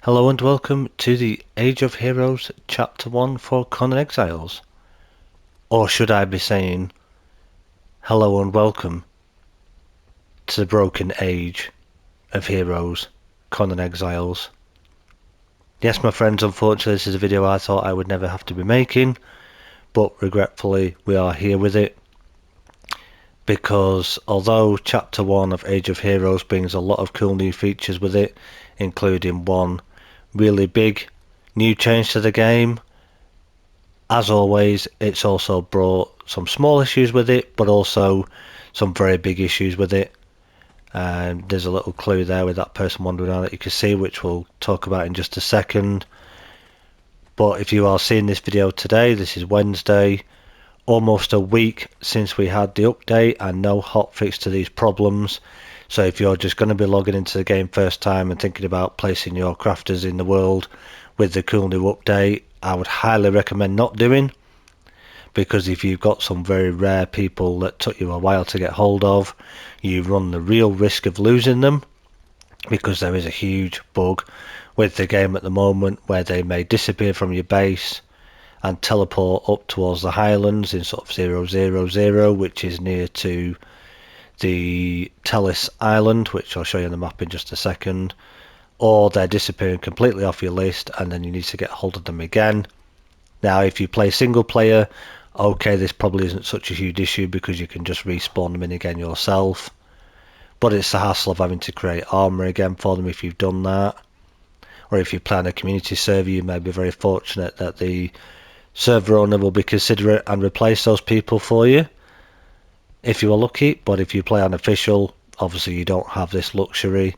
Hello and welcome to the Age of Heroes Chapter 1 for Conan Exiles. Or should I be saying, hello and welcome to the broken age of Heroes, Conan Exiles. Yes, my friends, unfortunately this is a video I thought I would never have to be making, but regretfully we are here with it. Because although Chapter 1 of Age of Heroes brings a lot of cool new features with it, including one really big new change to the game, as always, it's also brought some small issues with it, but also some very big issues with it. There's a little clue there with that person wandering around that you can see, which we'll talk about in just a second. But if you are seeing this video today, this is Wednesday, almost a week since we had the update and no hotfix to these problems. So if you're just going to be logging into the game first time and thinking about placing your crafters in the world with the cool new update, I would highly recommend not doing, because if you've got some very rare people that took you a while to get hold of, you run the real risk of losing them, because there is a huge bug with the game at the moment where they may disappear from your base and teleport up towards the highlands in sort of 000, which is near to the Tellis Island, which I'll show you on the map in just a second, or they're disappearing completely off your list and then you need to get hold of them again. Now if you play single player, okay, this probably isn't such a huge issue because you can just respawn them in again yourself, but it's the hassle of having to create armor again for them if you've done that. Or if you play on a community server, you may be very fortunate that the server owner will be considerate and replace those people for you if you are lucky. But if you play on official, obviously you don't have this luxury,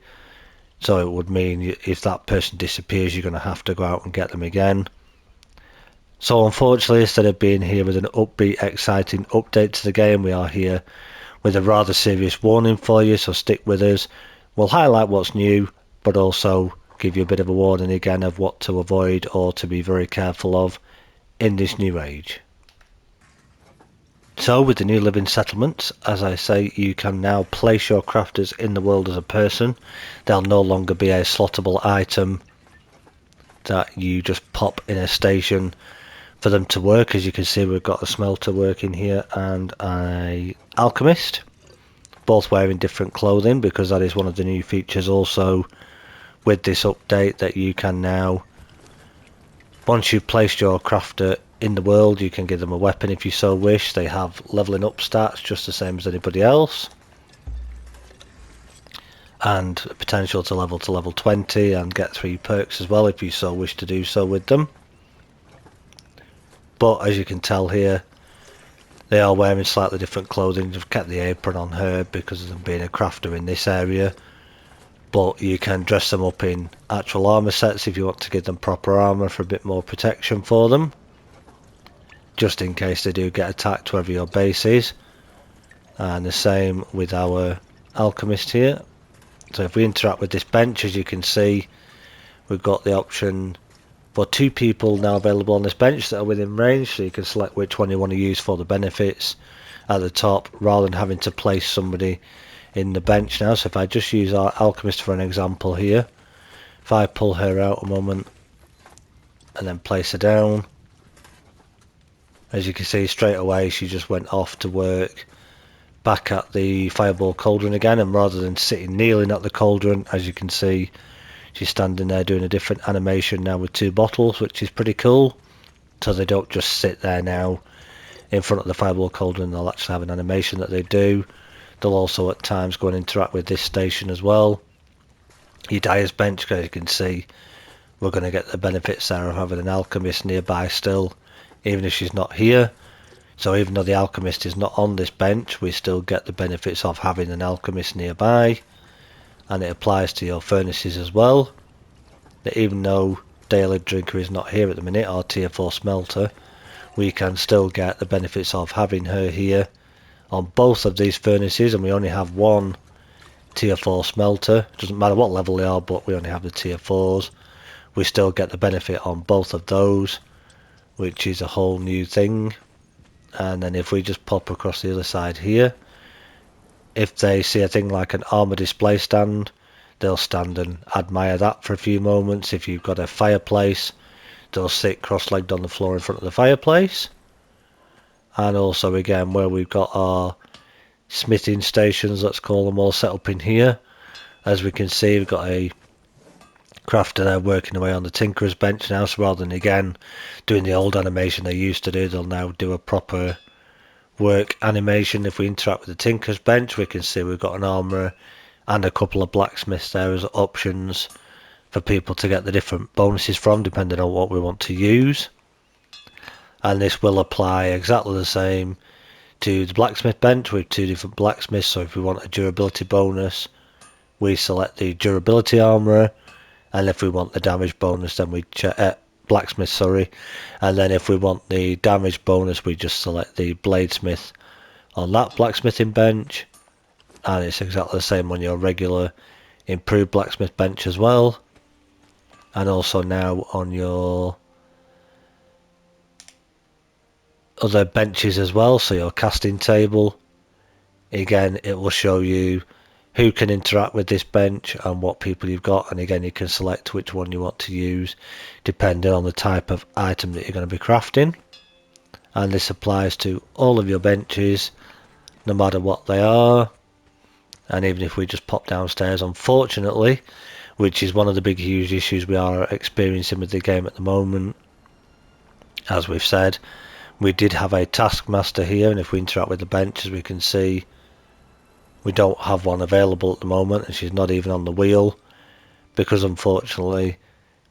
so it would mean if that person disappears you're going to have to go out and get them again. So unfortunately, instead of being here with an upbeat, exciting update to the game, we are here with a rather serious warning for you, so stick with us. We'll highlight what's new, but also give you a bit of a warning again of what to avoid or to be very careful of in this new age. So with the new living settlements, as I say, you can now place your crafters in the world as a person. They'll no longer be a slottable item that you just pop in a station for them to work. As you can see, we've got a smelter working here and an alchemist, both wearing different clothing, because that is one of the new features also with this update, that you can now, once you've placed your crafter in the world, you can give them a weapon if you so wish. They have leveling up stats just the same as anybody else, and potential to level 20 and get 3 perks as well if you so wish to do so with them. But as you can tell here, they are wearing slightly different clothing. They've kept the apron on her because of them being a crafter in this area, but you can dress them up in actual armor sets if you want to give them proper armor for a bit more protection for them, just in case they do get attacked wherever your base is. And the same with our alchemist here. So if we interact with this bench, as you can see, we've got the option for 2 people now available on this bench that are within range, so you can select which one you want to use for the benefits at the top, rather than having to place somebody in the bench now. So if I just use our alchemist for an example here, if I pull her out a moment and then place her down, as you can see straight away she just went off to work back at the fireball cauldron again, and rather than sitting kneeling at the cauldron, as you can see, she's standing there doing a different animation now with 2 bottles, which is pretty cool. So they don't just sit there now in front of the fireball cauldron, they'll actually have an animation that they do. They'll also at times go and interact with this station as well. Your dyer's bench, as you can see, we're going to get the benefits there of having an alchemist nearby still, even if she's not here. So even though the alchemist is not on this bench, we still get the benefits of having an alchemist nearby. And it applies to your furnaces as well, that even though Daily Drinker is not here at the minute, our tier 4 smelter, we can still get the benefits of having her here on both of these furnaces. And we only have one tier 4 smelter, doesn't matter what level they are, but we only have the tier 4s. We still get the benefit on both of those, which is a whole new thing. And then if we just pop across the other side here, if they see a thing like an armor display stand, they'll stand and admire that for a few moments. If you've got a fireplace, they'll sit cross-legged on the floor in front of the fireplace. And also again, where we've got our smithing stations, let's call them, all set up in here. As we can see, we've got a crafter there working away on the tinkerer's bench now, so rather than again doing the old animation they used to do, they'll now do a proper work animation. If we interact with the tinkerer's bench, we can see we've got an armourer and a couple of blacksmiths there as options for people to get the different bonuses from, depending on what we want to use. And this will apply exactly the same to the blacksmith bench with 2 different blacksmiths. So if we want a durability bonus, we select the durability armourer, and if we want the damage bonus, then we blacksmith, sorry, and then if we want the damage bonus, we just select the bladesmith on that blacksmithing bench. And it's exactly the same on your regular improved blacksmith bench as well, and also now on your other benches as well. So your casting table, again, it will show you who can interact with this bench and what people you've got, and again you can select which one you want to use depending on the type of item that you're going to be crafting. And this applies to all of your benches no matter what they are. And even if we just pop downstairs, unfortunately, which is one of the big huge issues we are experiencing with the game at the moment, as we've said, we did have a taskmaster here, and if we interact with the bench, as we can see, we don't have one available at the moment, and she's not even on the wheel because unfortunately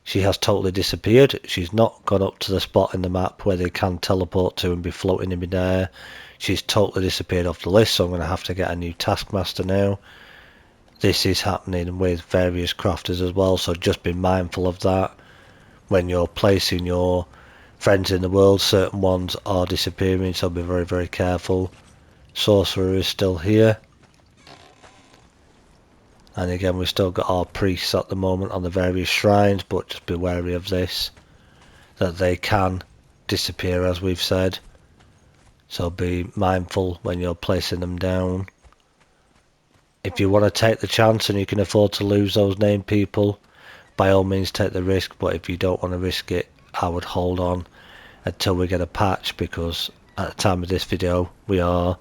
she has totally disappeared. She's not gone up to the spot in the map where they can teleport to and be floating in midair. She's totally disappeared off the list, so I'm going to have to get a new taskmaster now. This is happening with various crafters as well, so just be mindful of that when you're placing your friends in the world. Certain ones are disappearing, so be very, very careful. Sorcerer is still here. And again, we've still got our priests at the moment on the various shrines, but just be wary of this, that they can disappear, as we've said. So be mindful when you're placing them down. If you want to take the chance and you can afford to lose those named people, by all means take the risk, but if you don't want to risk it, I would hold on until we get a patch, because at the time of this video, we are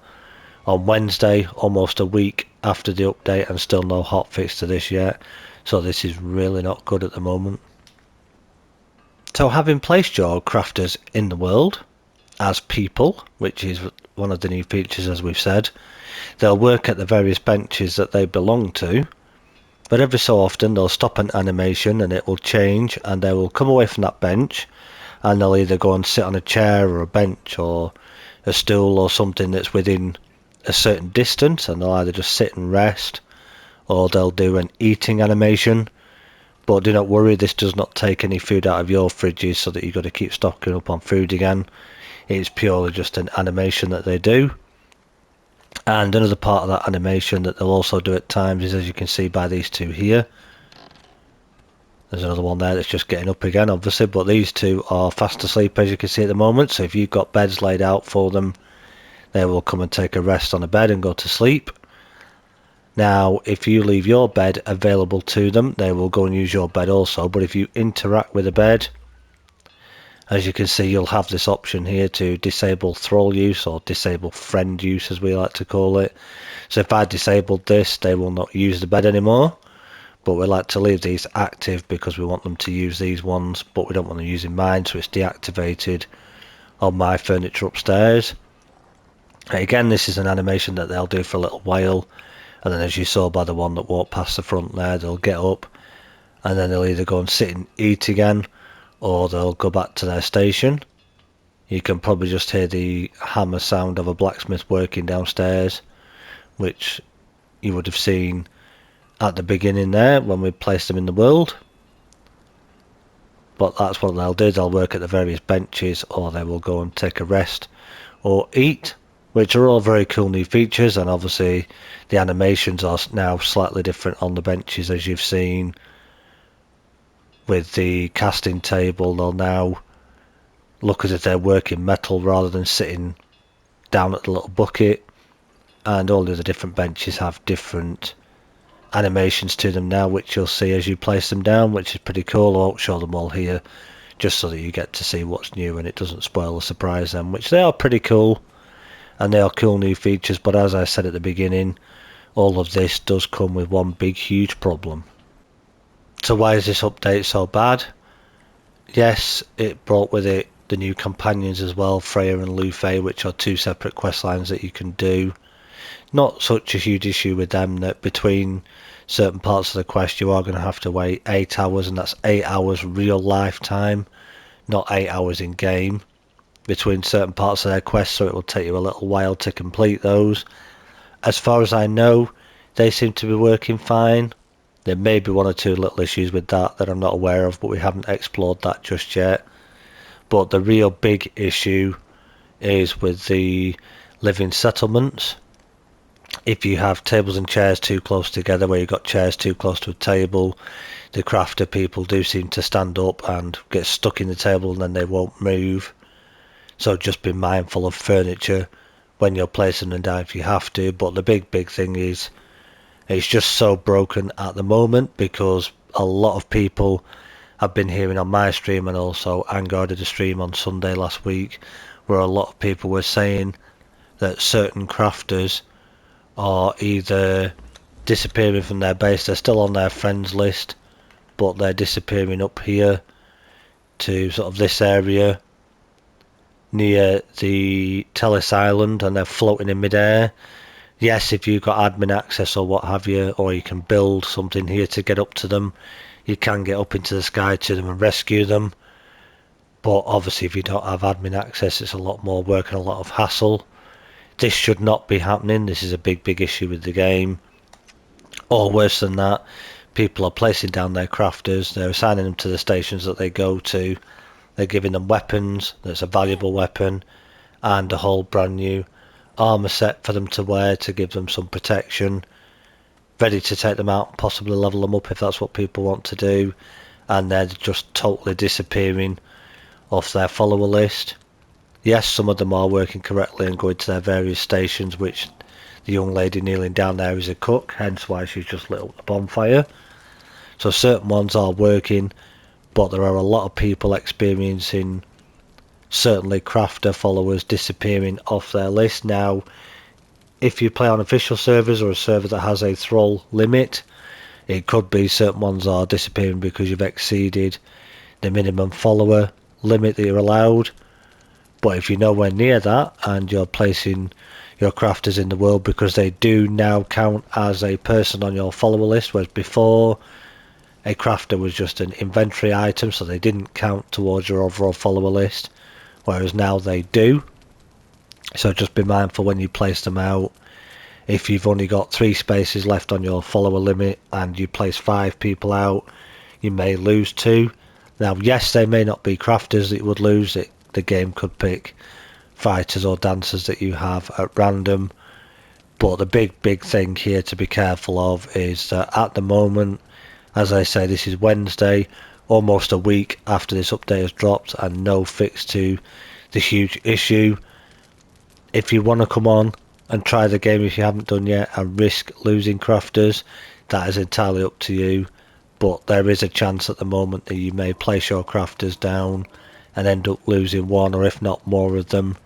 on Wednesday, almost a week after the update, and still no hotfix to this yet. So this is really not good at the moment. So having placed your crafters in the world as people, which is one of the new features, as we've said, they'll work at the various benches that they belong to, but every so often they'll stop an animation and it will change, and they will come away from that bench and they'll either go and sit on a chair or a bench or a stool or something that's within a certain distance, and they'll either just sit and rest or they'll do an eating animation. But do not worry, this does not take any food out of your fridges so that you've got to keep stocking up on food again. It's purely just an animation that they do. And another part of that animation that they'll also do at times is, as you can see by these two here, there's another one there that's just getting up again, obviously, but these two are fast asleep, as you can see at the moment. So if you've got beds laid out for them, they will come and take a rest on a bed and go to sleep. Now, if you leave your bed available to them, they will go and use your bed also. But if you interact with a bed, as you can see, you'll have this option here to disable thrall use, or disable friend use as we like to call it. So if I disabled this, they will not use the bed anymore, but we like to leave these active because we want them to use these ones, but we don't want them using mine, so it's deactivated on my furniture upstairs. Again, this is an animation that they'll do for a little while, and then as you saw by the one that walked past the front there, they'll get up and then they'll either go and sit and eat again, or they'll go back to their station. You can probably just hear the hammer sound of a blacksmith working downstairs, which you would have seen at the beginning there when we placed them in the world. But that's what they'll do, they'll work at the various benches, or they will go and take a rest or eat, which are all very cool new features. And obviously the animations are now slightly different on the benches, as you've seen. With the casting table, they'll now look as if they're working metal rather than sitting down at the little bucket, and all the other different benches have different animations to them now, which you'll see as you place them down, which is pretty cool. I won't show them all here, just so that you get to see what's new and it doesn't spoil the surprise then, which they are pretty cool, and they are cool new features. But as I said at the beginning, all of this does come with one big huge problem. So why is this update so bad? Yes, it brought with it the new companions as well, Freya and Lufe, which are two separate quest lines that you can do. Not such a huge issue with them, that between certain parts of the quest you are going to have to wait 8 hours, and that's 8 hours real life time, not 8 hours in game, between certain parts of their quest, so it will take you a little while to complete those. As far as I know, they seem to be working fine. There may be one or two little issues with that I'm not aware of, but we haven't explored that just yet. But the real big issue is with the living settlements. If you have tables and chairs too close together, where you've got chairs too close to a table, the crafter people do seem to stand up and get stuck in the table and then they won't move. So just be mindful of furniture when you're placing them down if you have to. But the big thing is, it's just so broken at the moment, because a lot of people have been hearing on my stream, and also Angar did a stream on Sunday last week, where a lot of people were saying that certain crafters are either disappearing from their base. They're still on their friends list, but they're disappearing up here to sort of this area near the Tellis Island, and they're floating in midair. Yes, if you've got admin access or what have you, or you can build something here to get up to them, you can get up into the sky to them and rescue them. But obviously if you don't have admin access, it's a lot more work and a lot of hassle. This should not be happening. This is a big issue with the game. Or worse than that, people are placing down their crafters, they're assigning them to the stations that they go to, they're giving them weapons, that's a valuable weapon, and a whole brand new armor set for them to wear to give them some protection, ready to take them out and possibly level them up if that's what people want to do, and they're just totally disappearing off their follower list. Yes, some of them are working correctly and going to their various stations, which the young lady kneeling down there is a cook, hence why she's just lit up the bonfire. So certain ones are working, but there are a lot of people experiencing, certainly crafter followers, disappearing off their list. Now, if you play on official servers or a server that has a thrall limit, it could be certain ones are disappearing because you've exceeded the minimum follower limit that you're allowed. But if you're nowhere near that and you're placing your crafters in the world, because they do now count as a person on your follower list, whereas before a crafter was just an inventory item, so they didn't count towards your overall follower list, whereas now they do. So just be mindful when you place them out. If you've only got 3 spaces left on your follower limit and you place 5 people out, you may lose 2. Now yes, they may not be crafters that you would lose. The game could pick fighters or dancers that you have at random. But the big thing here to be careful of is that at the moment, as I say, this is Wednesday, almost a week after this update has dropped, and no fix to the huge issue. If you want to come on and try the game if you haven't done yet and risk losing crafters, that is entirely up to you. But there is a chance at the moment that you may place your crafters down and end up losing one or if not more of them.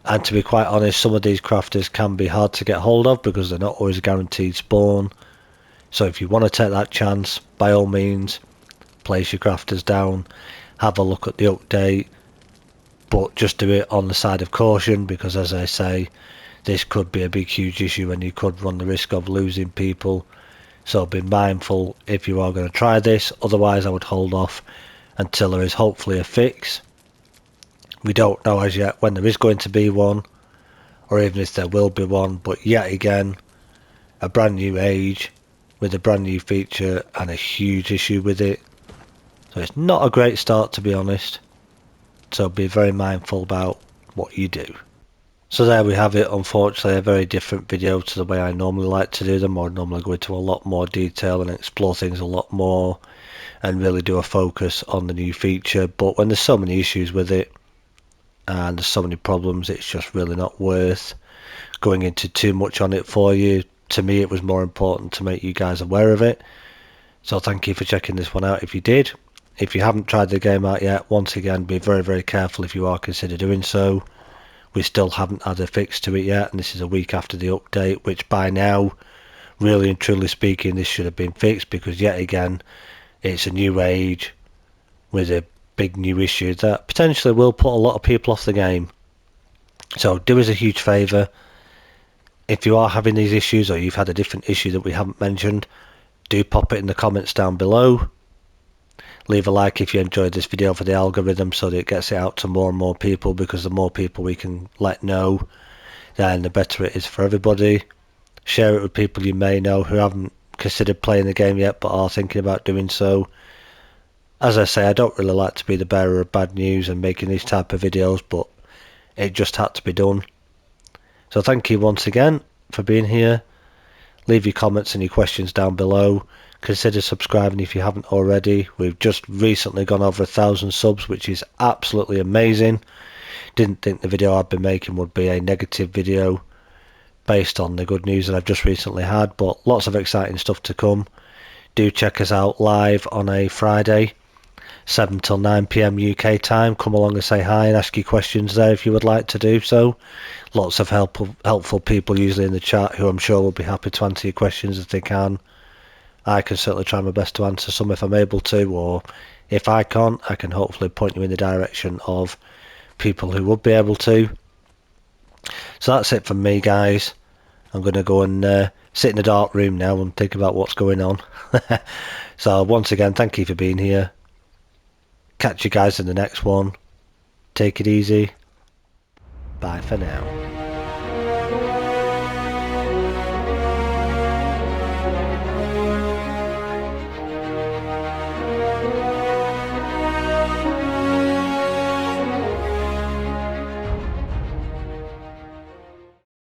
And to be quite honest, some of these crafters can be hard to get hold of because they're not always guaranteed spawn. So if you want to take that chance, by all means, place your crafters down, have a look at the update, but just do it on the side of caution, because as I say, this could be a big huge issue and you could run the risk of losing people. So be mindful if you are going to try this. Otherwise I would hold off until there is hopefully a fix. We don't know as yet when there is going to be one, or even if there will be one, but yet again, a brand new age with a brand new feature and a huge issue with it. So it's not a great start, to be honest. So be very mindful about what you do. So there we have it. Unfortunately, a very different video to the way I normally like to do them. I normally go into a lot more detail and explore things a lot more and really do a focus on the new feature. But when there's so many issues with it and there's so many problems, it's just really not worth going into too much on it for you. to me it was more important to make you guys aware of it. So thank you for checking this one out if you did. If you haven't tried the game out yet, once again, be very, very careful if you are consider doing so. We still haven't had a fix to it yet, and this is a week after the update, which by now, really and truly speaking, this should have been fixed, because yet again, it's a new age with a big new issue that potentially will put a lot of people off the game. So do us a huge favour, if you are having these issues or you've had a different issue that we haven't mentioned, do pop it in the comments down below. Leave a like if you enjoyed this video for the algorithm, so that it gets it out to more and more people, because the more people we can let know, then the better it is for everybody. Share it with people you may know who haven't considered playing the game yet but are thinking about doing so. As I say, I don't really like to be the bearer of bad news and making these type of videos, but it just had to be done. So thank you once again for being here. Leave your comments and your questions down below. Consider subscribing if you haven't already. We've just recently gone over 1,000 subs, which is absolutely amazing. Didn't think the video I've been making would be a negative video based on the good news that I've just recently had, but lots of exciting stuff to come. Do check us out live on a Friday, 7 till 9 PM UK time. Come along and say hi and ask your questions there if you would like to do so. Lots of helpful people usually in the chat who I'm sure will be happy to answer your questions if they can. I can certainly try my best to answer some if I'm able to, or if I can't, I can hopefully point you in the direction of people who would be able to. So that's it from me, guys. I'm going to go and sit in the dark room now and think about what's going on. So once again, thank you for being here. Catch you guys in the next one. Take it easy. Bye for now.